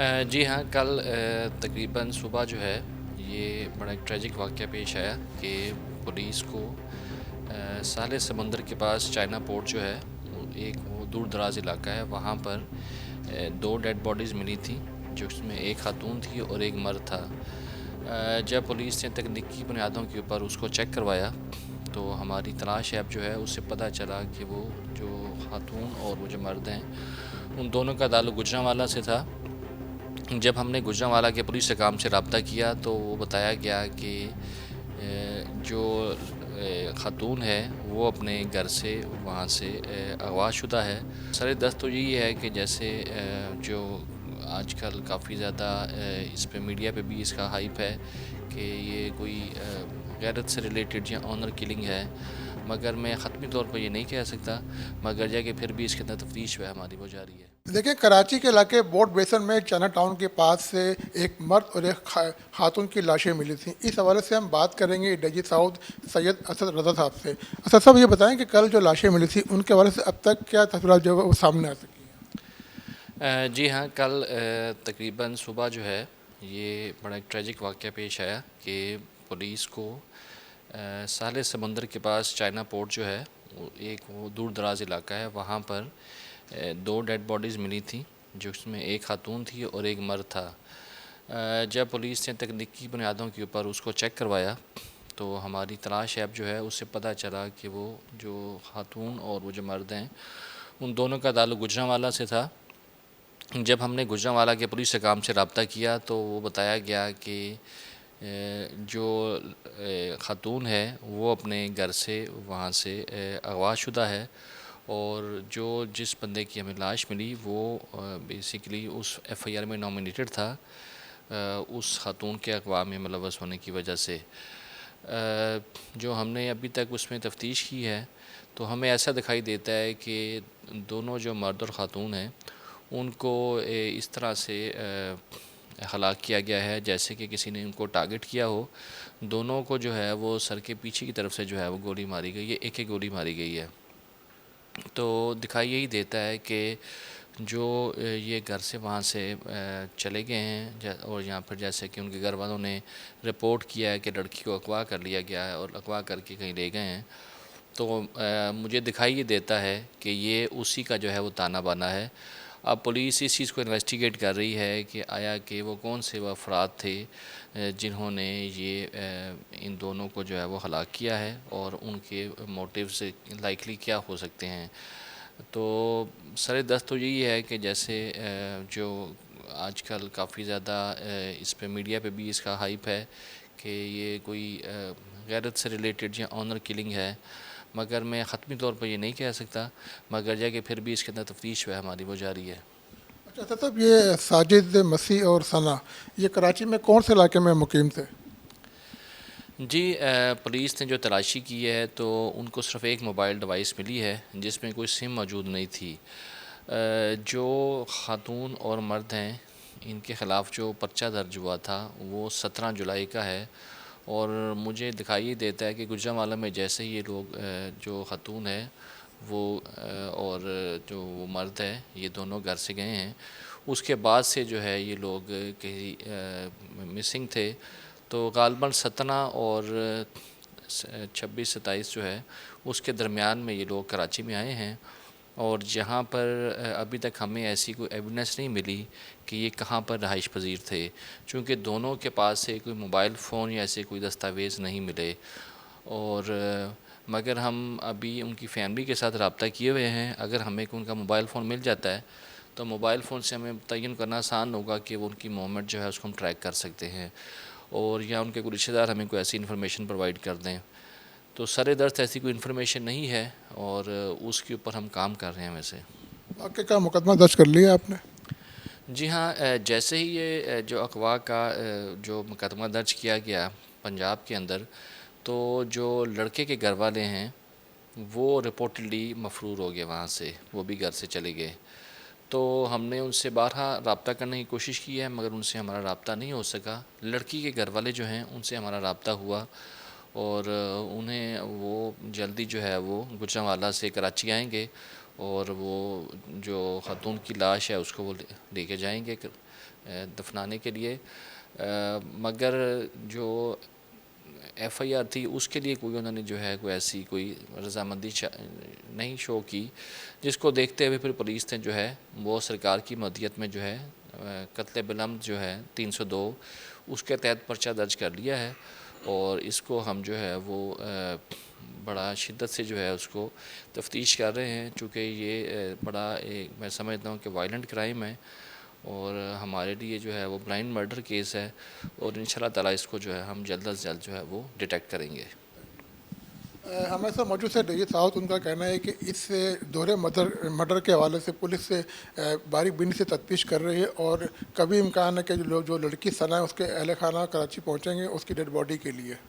جی ہاں، کل تقریباً صبح جو ہے یہ بڑا ایک ٹریجک واقعہ پیش آیا کہ پولیس کو ساحل سمندر کے پاس چائنا پورٹ جو ہے ایک وہ دور دراز علاقہ ہے، وہاں پر دو ڈیڈ باڈیز ملی تھیں، جس میں ایک خاتون تھی اور ایک مرد تھا۔ جب پولیس نے تکنیکی بنیادوں کے اوپر اس کو چیک کروایا تو ہماری تلاش ایپ جو ہے اس سے پتہ چلا کہ وہ جو خاتون اور وہ جو مرد ہیں ان دونوں کا تعلق گوجرانوالہ سے تھا۔ جب ہم نے گوجرانوالہ کے پولیس حکام سے رابطہ کیا تو وہ بتایا گیا کہ جو خاتون ہے وہ اپنے گھر سے وہاں سے اغوا شدہ ہے۔ سر دست تو یہی ہے کہ جیسے جو آج کل کافی زیادہ اس پہ میڈیا پہ بھی اس کا ہائپ ہے کہ یہ کوئی غیرت سے ریلیٹڈ یا آنر کلنگ ہے، مگر میں حتمی طور پر یہ نہیں کہہ سکتا، مگر جا کہ پھر بھی اس کے اندر تفتیش ہے ہماری وہ جاری ہے۔ دیکھیں، کراچی کے علاقے بورڈ بیسن میں چائنا ٹاؤن کے پاس سے ایک مرد اور ایک خاتون کی لاشیں ملی تھیں۔ اس حوالے سے ہم بات کریں گے ڈی جی ساؤتھ سید اسد رضا صاحب سے۔ اسد صاحب، یہ بتائیں کہ کل جو لاشیں ملی تھیں ان کے حوالے سے اب تک کیا تفصیلات جو ہے وہ سامنے آ سکی ہیں؟ جی ہاں، کل تقریباً صبح جو ہے یہ بڑا ایک ٹریجک واقعہ پیش آیا کہ پولیس کو ساحل سمندر کے پاس چائنا پورٹ جو ہے ایک وہ دور دراز علاقہ ہے، وہاں پر دو ڈیڈ باڈیز ملی تھیں، جس میں ایک خاتون تھی اور ایک مرد تھا۔ جب پولیس نے تکنیکی بنیادوں کے اوپر اس کو چیک کروایا تو ہماری تلاش ایپ جو ہے اس سے پتہ چلا کہ وہ جو خاتون اور وہ جو مرد ہیں ان دونوں کا تعلق گوجرانوالہ سے تھا۔ جب ہم نے گوجرانوالہ کے پولیس حکام سے رابطہ کیا تو وہ بتایا گیا کہ جو خاتون ہے وہ اپنے گھر سے وہاں سے اغوا شدہ ہے، اور جس بندے کی ہمیں لاش ملی وہ بیسیکلی اس ایف آئی آر میں نامنیٹڈ تھا اس خاتون کے اغوا میں ملوث ہونے کی وجہ سے۔ جو ہم نے ابھی تک اس میں تفتیش کی ہے تو ہمیں ایسا دکھائی دیتا ہے کہ دونوں جو مرد اور خاتون ہیں ان کو اس طرح سے ہلاک کیا گیا ہے جیسے کہ کسی نے ان کو ٹارگٹ کیا ہو۔ دونوں کو جو ہے وہ سر کے پیچھے کی طرف سے جو ہے وہ گولی ماری گئی ہے، ایک گولی ماری گئی ہے۔ تو دکھائی یہی دیتا ہے کہ جو یہ گھر سے وہاں سے چلے گئے ہیں اور یہاں پر جیسے کہ ان کے گھر والوں نے رپورٹ کیا ہے کہ لڑکی کو اغوا کر لیا گیا ہے اور اغوا کر کے کہیں لے گئے ہیں، تو مجھے دکھائی یہ دیتا ہے کہ یہ اسی کا جو ہے وہ تانا بانا ہے۔ اب پولیس اس چیز کو انویسٹیگیٹ کر رہی ہے کہ آیا کہ وہ کون سے وہ افراد تھے جنہوں نے یہ ان دونوں کو جو ہے وہ ہلاک کیا ہے اور ان کے موٹیوز لائکلی کیا ہو سکتے ہیں۔ تو سر دست تو یہی ہے کہ جیسے جو آج کل کافی زیادہ اس پہ میڈیا پہ بھی اس کا ہائپ ہے کہ یہ کوئی غیرت سے ریلیٹڈ یا آنر کلنگ ہے، مگر میں حتمی طور پر یہ نہیں کہہ سکتا، مگر جا کہ پھر بھی اس کے اندر تفتیش ہے ہماری وہ جاری ہے۔ اچھا اسد صاحب، یہ ساجد مسیح اور ثنا یہ کراچی میں کون سے علاقے میں مقیم تھے؟ جی، پولیس نے جو تلاشی کی ہے تو ان کو صرف ایک موبائل ڈیوائس ملی ہے جس میں کوئی سم موجود نہیں تھی۔ جو خاتون اور مرد ہیں ان کے خلاف جو پرچہ درج ہوا تھا وہ 17 جولائی کا ہے، اور مجھے دکھائی دیتا ہے کہ گوجرانوالہ میں جیسے ہی یہ لوگ جو خاتون ہے وہ اور جو وہ مرد ہے یہ دونوں گھر سے گئے ہیں، اس کے بعد سے جو ہے یہ لوگ کہیں مسنگ تھے۔ تو غالباً 17 اور 26-27 جو ہے اس کے درمیان میں یہ لوگ کراچی میں آئے ہیں، اور جہاں پر ابھی تک ہمیں ایسی کوئی ایویڈنس نہیں ملی کہ یہ کہاں پر رہائش پذیر تھے، چونکہ دونوں کے پاس سے کوئی موبائل فون یا ایسے کوئی دستاویز نہیں ملے، اور مگر ہم ابھی ان کی فیملی کے ساتھ رابطہ کیے ہوئے ہیں۔ اگر ہمیں ان کا موبائل فون مل جاتا ہے تو موبائل فون سے ہمیں تعین کرنا آسان ہوگا کہ وہ ان کی موومنٹ جو ہے اس کو ہم ٹریک کر سکتے ہیں، اور یا ان کے کوئی رشتہ دار ہمیں کوئی ایسی انفارمیشن پرووائڈ کر دیں۔ تو سر درد ایسی کوئی انفارمیشن نہیں ہے اور اس کے اوپر ہم کام کر رہے ہیں ویسے۔ واقعے کا مقدمہ درج کر لیا آپ نے؟ جی ہاں، جیسے ہی یہ جو اغوا کا جو مقدمہ درج کیا گیا پنجاب کے اندر، تو جو لڑکے کے گھر والے ہیں وہ رپورٹڈلی مفرور ہو گئے، وہاں سے وہ بھی گھر سے چلے گئے۔ تو ہم نے ان سے بارہا رابطہ کرنے کی کوشش کی ہے مگر ان سے ہمارا رابطہ نہیں ہو سکا۔ لڑکی کے گھر والے جو ہیں ان سے ہمارا رابطہ ہوا، اور انہیں وہ جلدی جو ہے وہ گوجرانوالہ سے کراچی آئیں گے، اور وہ جو خاتون کی لاش ہے اس کو وہ لے کے جائیں گے دفنانے کے لیے، مگر جو ایف آئی آر تھی اس کے لیے کوئی انہوں نے جو ہے کوئی ایسی کوئی رضامندی نہیں شو کی، جس کو دیکھتے ہوئے پھر پولیس نے جو ہے وہ سرکار کی مدیت میں جو ہے قتل بالعمد جو ہے 302 اس کے تحت پرچہ درج کر لیا ہے، اور اس کو ہم جو ہے وہ بڑا شدت سے جو ہے اس کو تفتیش کر رہے ہیں، چونکہ یہ بڑا میں سمجھتا ہوں کہ وائلنٹ کرائم ہے، اور ہمارے لیے جو ہے وہ بلائنڈ مرڈر کیس ہے، اور انشاءاللہ تعالی اس کو جو ہے ہم جلد از جلد جو ہے وہ ڈیٹیکٹ کریں گے۔ ہمارے ساتھ موجود ہے ڈیجی ساؤتھ، ان کا کہنا ہے کہ اس دوہرے مرڈر کے حوالے سے پولیس سے باریک بینی سے تفتیش کر رہی ہے، اور کبھی امکان ہے کہ جو لڑکی ثنا ہے اس کے اہل خانہ کراچی پہنچیں گے اس کی ڈیڈ باڈی کے لیے۔